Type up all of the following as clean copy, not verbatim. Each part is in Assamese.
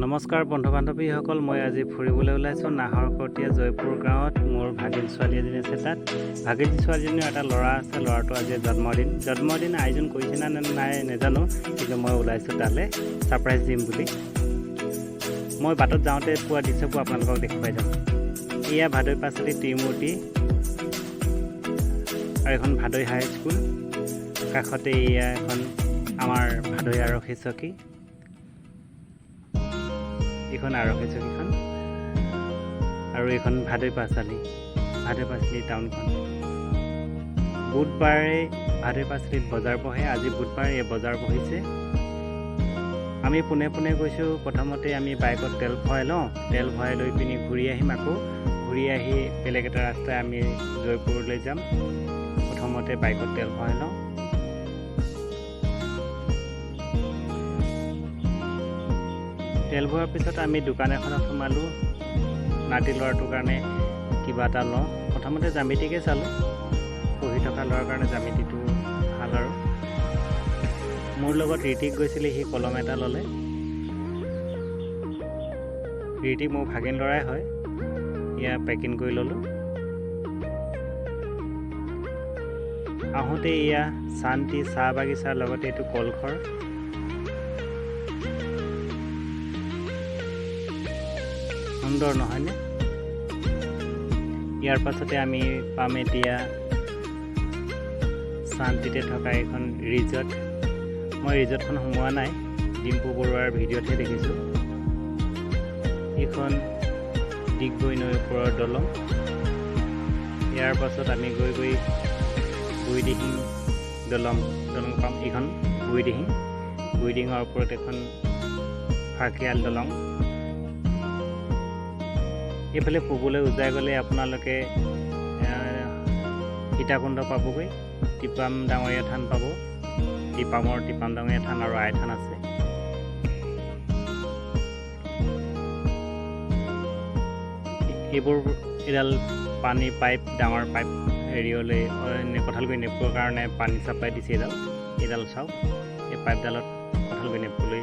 নমস্কাৰ বন্ধু বান্ধৱীসকল, মই আজি ফুৰিবলৈ ওলাইছোঁ নাহৰকটীয়া জয়পুৰ গাঁৱত। মোৰ ভাগিন ছোৱালী এজনী আছে তাত। ভাগিন ছোৱালীজনীৰ এটা ল'ৰা আছে, ল'ৰাটো আজি জন্মদিন আয়োজন কৰিছে নে নাই নাজানো, কিন্তু মই ওলাইছোঁ তালৈ ছাৰপ্ৰাইজ দিম বুলি। মই বাটত যাওঁতে পোৱা দৃশ্যবোৰ আপোনালোকক দেখুৱাই যাম। এয়া ভাদৈ পাচলি ত্ৰিমূৰ্তি আৰু এখন ভাদৈ হাইস্কুল, কাষতে এয়া এখন আমাৰ ভাদৈ আৰক্ষী চকী, এইখন আৰক্ষী চকীখন, আৰু এইখন ভাদৈ পাচলি টাউনখন। বুধবাৰে ভাদৈ পাচলিত বজাৰ বহে। আজি বুধবাৰে এই বজাৰ বহিছে। আমি পোনে পোনে গৈছোঁ। প্ৰথমতে আমি বাইকত তেল ভৰাই লওঁ, তেল ভৰাই লৈ পিনি ঘূৰি আহিম। আকৌ ঘূৰি আহি বেলেগ এটা ৰাস্তাই আমি জয়পুৰলৈ যাম। প্ৰথমতে বাইকত তেল ভৰাই লওঁ। তেল ভৰোৱাৰ পিছত আমি দোকান এখনত সোমালোঁ। নাতি ল'ৰাটোৰ কাৰণে কিবা এটা লওঁ। প্ৰথমতে জ্যামিতিকে চালোঁ, পঢ়ি থকা ল'ৰাৰ কাৰণে জ্যামিতিটো ভাল। আৰু মোৰ লগত ঋতিক গৈছিলে, সি কলম এটা ল'লে। ঋতিক মোৰ ভাগিন ল'ৰাই হয়। এয়া পেকিং কৰি ল'লোঁ। আহোঁতে এয়া শান্তি চাহ বাগিচাৰ লগতে এইটো কলঘৰ। সুন্দৰ নহয়নে? ইয়াৰ পাছতে আমি পাম এতিয়া শান্তিতে থকা এখন ৰিজৰ্ট। মই ৰিজৰ্টখন সোমোৱা নাই, ডিম্পু বৰুৱাৰ ভিডিঅ'তহে দেখিছোঁ। এইখন ডিগবৈ নৈৰ ওপৰৰ দলং। ইয়াৰ পাছত আমি গৈ বুঢ়ীদিহিং দলং পাম। এইখন বুঢ়ীদিহিঙৰ ওপৰত এখন ফাকিয়াল দলং। এইফালে পূবলৈ উজাই গ'লে আপোনালোকে সীতাকুণ্ড পাবগৈ, টিপাম ডাঙৰীয়া থান পাব। টিপাম ডাঙৰীয়া থান আৰু আই থান আছে। এইবোৰ এডাল পানী পাইপ, ডাঙৰ পাইপ হেৰিয়লৈ কঁঠালগুৰি নেপুৰ কাৰণে পানী ছাপ্লাই দিছে। এইডাল চাওক, এই পাইপডালত কঁঠালগুৰি নেপুৰলৈ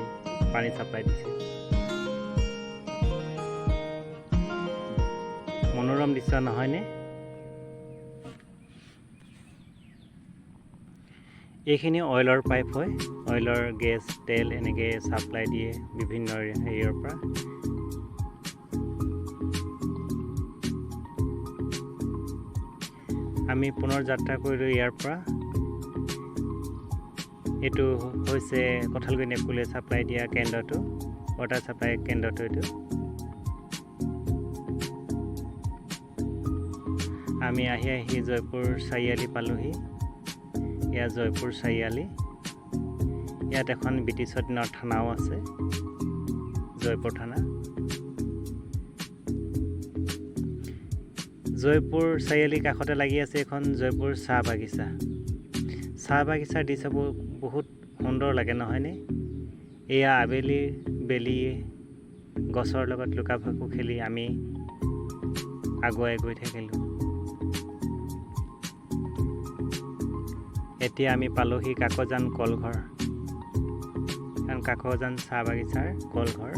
পানী ছাপ্লাই দিছে। মনোৰম দৃশ্য নহয়নে? এইখিনি অইলৰ পাইপ হয়। অইলৰ গেছ, তেল এনেকৈ ছাপ্লাই দিয়ে বিভিন্ন হেৰিয়ৰ পৰা। আমি পুনৰ যাত্ৰা কৰিলোঁ ইয়াৰ পৰা। এইটো হৈছে কঁঠালগুৰি নেপুৰলৈ ছাপ্লাই দিয়া কেন্দ্ৰটো, ৱাটাৰ ছাপ্লাই কেন্দ্ৰটো এইটো। আমি আহি জয়পুৰ চাৰিআলি পালোঁহি। এয়া জয়পুৰ চাৰিআলি। ইয়াত এখন ব্ৰিটিছৰ দিনৰ থানাও আছে, জয়পুৰ থানা। জয়পুৰ চাৰিআলিৰ কাষতে লাগি আছে এখন জয়পুৰ চাহ বাগিচা। চাহ বাগিচাৰ দৃশ্যবোৰ বহুত সুন্দৰ লাগে নহয়নে? এয়া আবেলিৰ বেলিয়ে গছৰ লগত লুকা ভাকু খেলি আমি আগুৱাই গৈ থাকিলোঁ। এতিয়া আমি পালোহি কাকজান কলঘৰ, কাকজান চাহ বাগিচাৰ কলঘৰ।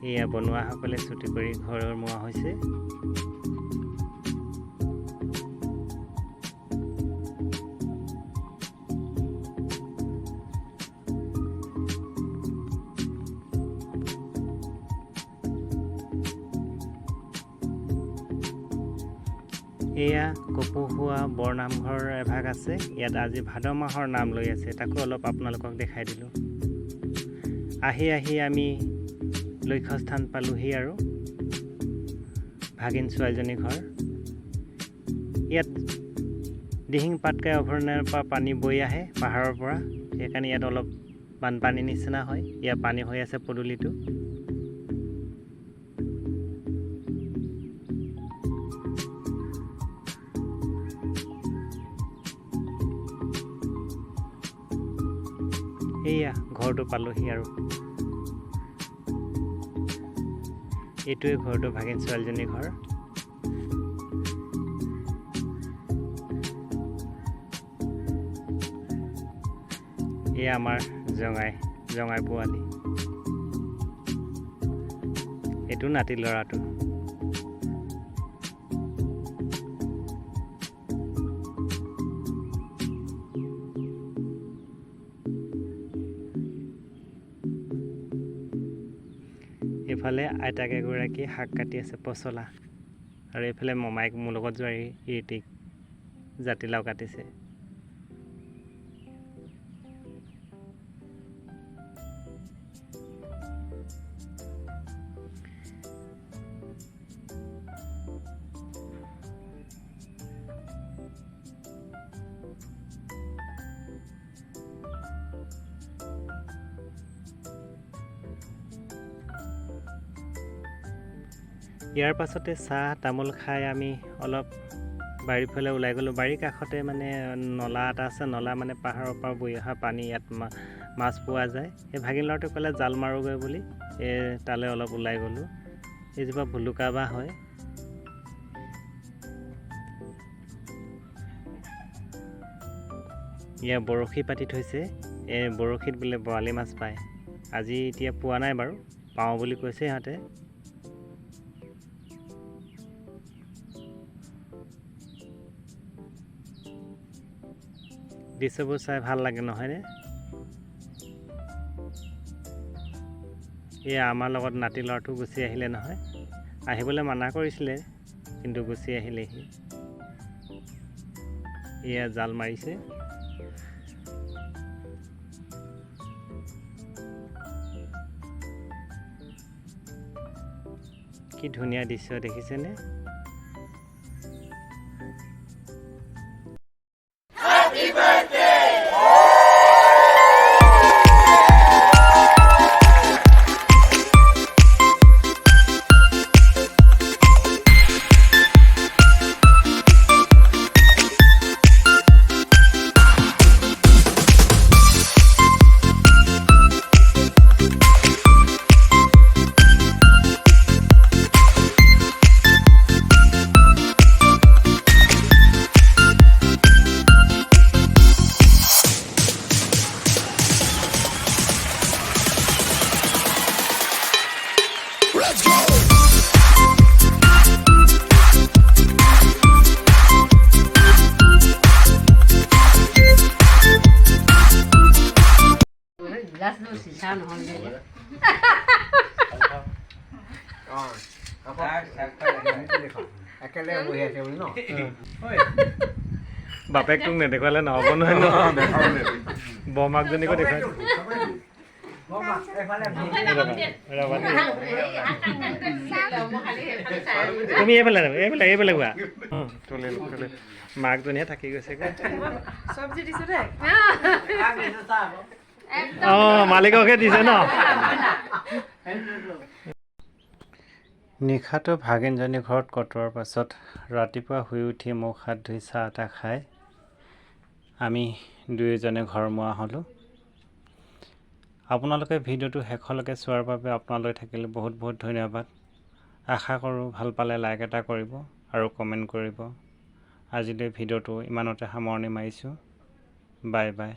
এয়া বনুৱাসকলে চুটি কৰি ঘৰ মোৱা হৈছে। এয়া কপৌহোৱা বৰনামঘৰ এভাগ আছে। ইয়াত আজি ভাদ মাহৰ নাম লৈ আছে, তাকো অলপ আপোনালোকক দেখাই দিলোঁ। আহি আমি লক্ষ্যস্থান পালোঁহি আৰু ভাগিন ছোৱালীজনীৰ ঘৰ। ইয়াত দিহিং পাটকাই অভয়াৰণ্যৰ পৰা পানী বৈ আহে পাহাৰৰ পৰা, সেইকাৰণে ইয়াত অলপ বানপানীৰ নিচিনা হয়। ইয়াত পানী হৈ আছে পদূলিটো। এয়া ঘৰটো পালোঁহি আৰু এইটোৱে ঘৰটো, ভাগিন ছোৱালীজনীৰ ঘৰ। এয়া আমাৰ জঙাই পোৱালি। এইটো নাতি ল'ৰাটো। এইফালে আইতাক এগৰাকী শাক কাটি আছে পচলা, আৰু এইফালে মমাইক মোৰ লগত যোৱা ঋতিক জাতিলাও কাটিছে। ইয়াৰ পাছতে চাহ তামোল খাই আমি অলপ বাৰীৰ ফালে ওলাই গ'লোঁ। বাৰীৰ কাষতে মানে নলা এটা আছে, নলা মানে পাহাৰৰ পৰা বৈ অহা পানী, ইয়াত মাছ পোৱা যায়। সেই ভাগিন ল'ৰাটোৱে ক'লে জাল মাৰোগৈ বুলি তালৈ অলপ ওলাই গ'লোঁ। এইজোপা ভুলুকা বাঁহ হয়। ইয়াৰ বৰশী পাতি থৈছে, এই বৰশীত বোলে বৰালি মাছ পায়। আজি এতিয়া পোৱা নাই বাৰু, পাওঁ বুলি কৈছে সিহঁতে। দৃশ্যবোৰ চাই ভাল লাগে নহয়নে? এয়া আমাৰ লগত নাতি ল'ৰাটো গুচি আহিলে নহয়। আহিবলৈ মানা কৰিছিলে কিন্তু গুচি আহিলেহি। এয়া জাল মাৰিছে। কি ধুনীয়া দৃশ্য দেখিছেনে? বাপেক তোক নেদেখুৱালে নহ'ব নহয় ন? বৰমাকজনীকো দেখুৱাই। তুমি এইফালে এইফালে গোৱা। মাকজনীহে থাকি গৈছে। অঁ, মালিককহে দিছে ন? নিশাটো ভাগিনজনী ঘৰত কটোৱাৰ পাছত ৰাতিপুৱা শুই উঠি মুখ হাত ধুই চাহ তাহ খাই আমি দুয়োজনে ঘৰমুৱা হ'লোঁ। আপোনালোকে ভিডিঅ'টো শেষলৈকে চোৱাৰ বাবে আপোনালৈ থাকিলে বহুত বহুত ধন্যবাদ। আশা কৰোঁ ভাল পালে লাইক এটা কৰিব আৰু কমেণ্ট কৰিব। আজিলৈ ভিডিঅ'টো ইমানতে সামৰণি মাৰিছোঁ। Bye bye.